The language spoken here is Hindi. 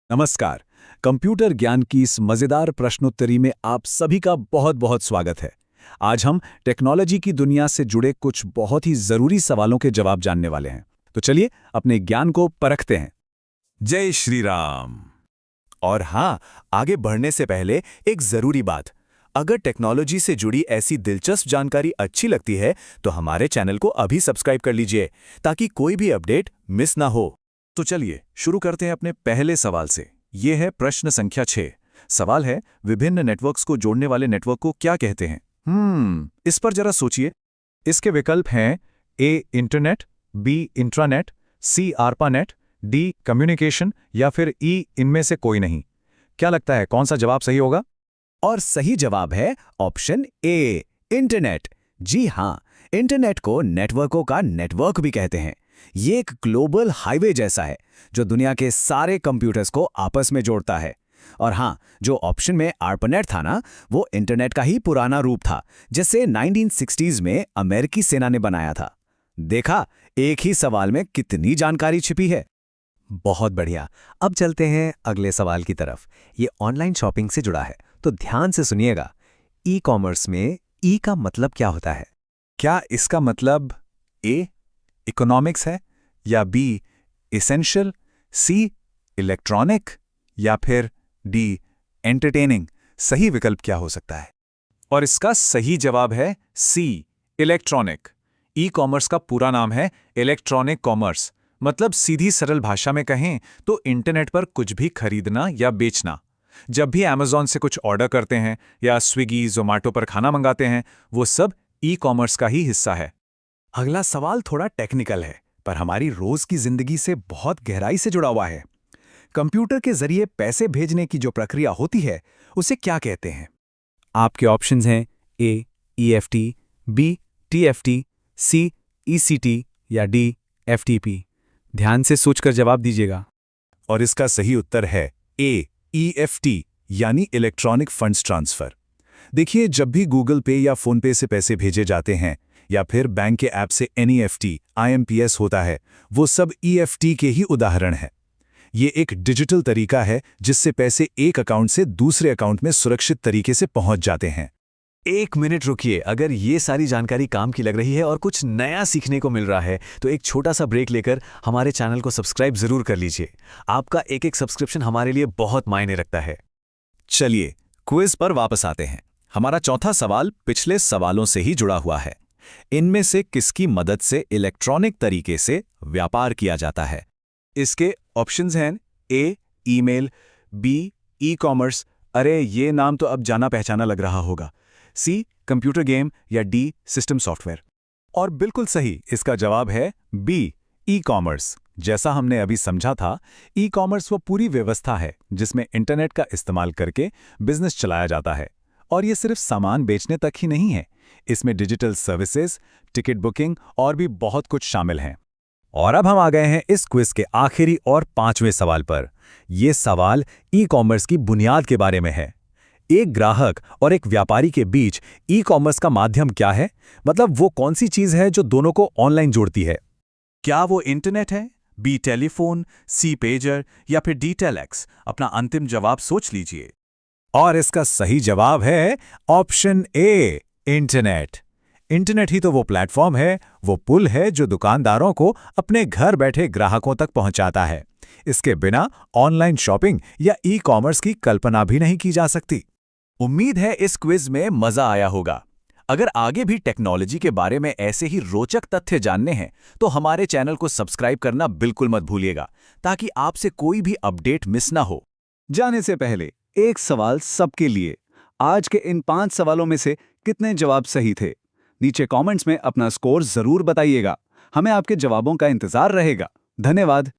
नमस्कार। कंप्यूटर ज्ञान की इस मजेदार प्रश्नोत्तरी में आप सभी का बहुत बहुत स्वागत है। आज हम टेक्नोलॉजी की दुनिया से जुड़े कुछ बहुत ही जरूरी सवालों के जवाब जानने वाले हैं। तो चलिए अपने ज्ञान को परखते हैं। जय श्री राम। और हाँ, आगे बढ़ने से पहले एक जरूरी बात। अगर टेक्नोलॉजी से जुड़ी ऐसी दिलचस्प जानकारी अच्छी लगती है तो हमारे चैनल को अभी सब्सक्राइब कर लीजिए ताकि कोई भी अपडेट मिस ना हो। तो चलिए शुरू करते हैं अपने पहले सवाल से। ये है प्रश्न संख्या 6। सवाल है, विभिन्न नेटवर्क्स को जोड़ने वाले नेटवर्क को क्या कहते हैं? इस पर जरा सोचिए। इसके विकल्प हैं ए इंटरनेट, बी इंट्रानेट, सी आरपानेट, डी कम्युनिकेशन या फिर ई इनमें से कोई नहीं। क्या लगता है कौन सा जवाब सही होगा? और सही जवाब है ऑप्शन ए, इंटरनेट। जी हाँ, इंटरनेट को नेटवर्कों का नेटवर्क भी कहते हैं। ये एक ग्लोबल हाईवे जैसा है जो दुनिया के सारे कंप्यूटर्स को आपस में जोड़ता है। और हाँ, जो ऑप्शन में आर्पानेट था ना, वो इंटरनेट का ही पुराना रूप था जिसे 1960s में अमेरिकी सेना ने बनाया था। देखा, एक ही सवाल में कितनी जानकारी छिपी है। बहुत बढ़िया। अब चलते हैं अगले सवाल की तरफ। ये ऑनलाइन शॉपिंग से जुड़ा है, तो ध्यान से सुनिएगा। ई कॉमर्स में ई का मतलब क्या होता है? क्या इसका मतलब ए इकोनॉमिक्स है, या बी इसेंशियल, सी इलेक्ट्रॉनिक या फिर डी एंटरटेनिंग? सही विकल्प क्या हो सकता है? और इसका सही जवाब है सी इलेक्ट्रॉनिक। ई कॉमर्स का पूरा नाम है इलेक्ट्रॉनिक कॉमर्स। मतलब सीधी सरल भाषा में कहें तो इंटरनेट पर कुछ भी खरीदना या बेचना। जब भी अमेज़ॉन से कुछ ऑर्डर करते हैं या स्विगी जोमेटो पर खाना मंगाते हैं, वो सब ई कॉमर्स का ही हिस्सा है। अगला सवाल थोड़ा टेक्निकल है, पर हमारी रोज की जिंदगी से बहुत गहराई से जुड़ा हुआ है। कंप्यूटर के जरिए पैसे भेजने की जो प्रक्रिया होती है, उसे क्या कहते हैं? आपके ऑप्शंस हैं ए ईएफटी, बी टीएफटी, सी ईसीटी या डी एफटीपी। ध्यान से सोचकर जवाब दीजिएगा। और इसका सही उत्तर है ए ईएफटी, यानी इलेक्ट्रॉनिक फंड्स ट्रांसफर। देखिए, जब भी गूगल पे या फोन पे से पैसे भेजे जाते हैं या फिर बैंक के ऐप से एनईएफटी, आईएमपीएस होता है, वो सब ईएफटी के ही उदाहरण है। ये एक डिजिटल तरीका है जिससे पैसे एक अकाउंट से दूसरे अकाउंट में सुरक्षित तरीके से पहुंच जाते हैं। एक मिनट रुकिए। अगर ये सारी जानकारी काम की लग रही है और कुछ नया सीखने को मिल रहा है तो एक छोटा सा ब्रेक लेकर हमारे चैनल को सब्सक्राइब जरूर कर लीजिए। आपका एक एक सब्सक्रिप्शन हमारे लिए बहुत मायने रखता है। चलिए क्विज पर वापस आते हैं। हमारा चौथा सवाल पिछले सवालों से ही जुड़ा हुआ है। इनमें से किसकी मदद से इलेक्ट्रॉनिक तरीके से व्यापार किया जाता है? इसके ऑप्शंस हैं ए ईमेल, बी ई कॉमर्स, अरे ये नाम तो अब जाना पहचाना लग रहा होगा, सी कंप्यूटर गेम या डी सिस्टम सॉफ्टवेयर। और बिल्कुल सही, इसका जवाब है बी ई कॉमर्स। जैसा हमने अभी समझा था, ई कॉमर्स वो पूरी व्यवस्था है जिसमें इंटरनेट का इस्तेमाल करके बिजनेस चलाया जाता है। और ये सिर्फ सामान बेचने तक ही नहीं है, इसमें डिजिटल सर्विसेज, टिकट बुकिंग और भी बहुत कुछ शामिल हैं। और अब हम आ गए हैं इस क्विज के आखिरी और 5वें सवाल पर। यह सवाल ई कॉमर्स की बुनियाद के बारे में है। एक ग्राहक और एक व्यापारी के बीच ई कॉमर्स का माध्यम क्या है? मतलब वो कौन सी चीज है जो दोनों को ऑनलाइन जोड़ती है? क्या वो इंटरनेट है, बी टेलीफोन, सी पेजर या फिर डी टेलेक्स? अपना अंतिम जवाब सोच लीजिए। और इसका सही जवाब है ऑप्शन ए, इंटरनेट। इंटरनेट ही तो वो प्लेटफॉर्म है, वो पुल है जो दुकानदारों को अपने घर बैठे ग्राहकों तक पहुंचाता है। इसके बिना ऑनलाइन शॉपिंग या ई कॉमर्स की कल्पना भी नहीं की जा सकती। उम्मीद है इस क्विज में मजा आया होगा। अगर आगे भी टेक्नोलॉजी के बारे में ऐसे ही रोचक तथ्य जानने हैं तो हमारे चैनल को सब्सक्राइब करना बिल्कुल मत भूलिएगा ताकि आपसे कोई भी अपडेट मिस ना हो। जाने से पहले एक सवाल सबके लिए। आज के इन 5 सवालों में से कितने जवाब सही थे? नीचे कमेंट्स में अपना स्कोर जरूर बताइएगा। हमें आपके जवाबों का इंतजार रहेगा। धन्यवाद।